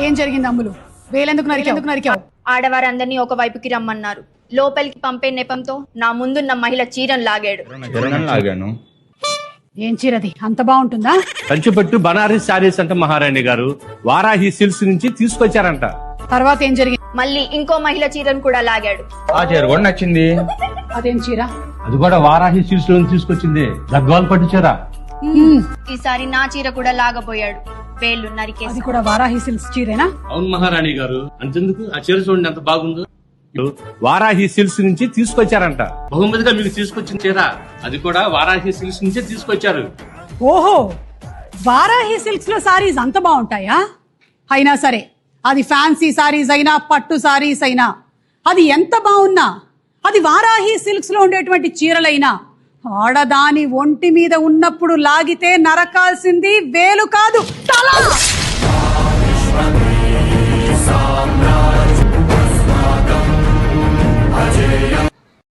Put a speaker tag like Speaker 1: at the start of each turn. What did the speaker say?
Speaker 1: ఏం జరిగింది అమ్ములు? వేలెందుకు నరికావు?
Speaker 2: ఆడవారందరినీ ఒక వైపుకి రమ్మన్నారు. లోపలికి పంపే నెపంతో నా ముందున్న మహిళ చీరను లాగాడు.
Speaker 1: ఏం చీరది? అంత బాగుంటుందా?
Speaker 3: కంచిపట్టు బనారస్ శారీస్ అంట మహారాణి గారు. వారాహి సిల్క్స్ నుంచి తీసుకొచ్చారంట.
Speaker 1: తర్వాత ఏం జరిగింది?
Speaker 2: మళ్ళీ ఇంకో మహిళ చీరను కూడా లాగాడు.
Speaker 4: ఆ చీర కూడా నచ్చింది.
Speaker 1: అదేం చీర?
Speaker 3: అది కూడా వారాహి సిల్క్స్ నుంచి తీసుకొచ్చింది. గద్వాల్ పట్టు చీర.
Speaker 2: ఈసారి నా చీర కూడా లాగబోయాడు. వేళ్ళు నరికేసి.
Speaker 1: అది కూడా వారాహి సిల్క్స్ చీరేనా?
Speaker 3: అవును మహారాణి గారు. అంతెందుకు, ఆ చీర చూడండి ఎంత బాగుందో. వారాహి సిల్క్స్ నుంచి తీసుకొచ్చారంట. బహుమతిగా మీకు తీసుకొచ్చిన చీర అది కూడా వారాహి సిల్క్స్ నుంచే తీసుకొచ్చారు.
Speaker 1: ఓహో, వారాహి సిల్క్స్ లో సారీస్ అంత బాగుంటాయా? అయినా సరే, అది ఫ్యాన్సీ సారీస్ అయినా పట్టు సారీస్ అయినా, అది ఎంత బాగున్నా, అది వారాహి సిల్క్స్ లో ఉండేటువంటి చీరలైనా, ఆడదాని ఒంటి మీద ఉన్నప్పుడు లాగితే నరకాల్సింది వేలు కాదు, తల.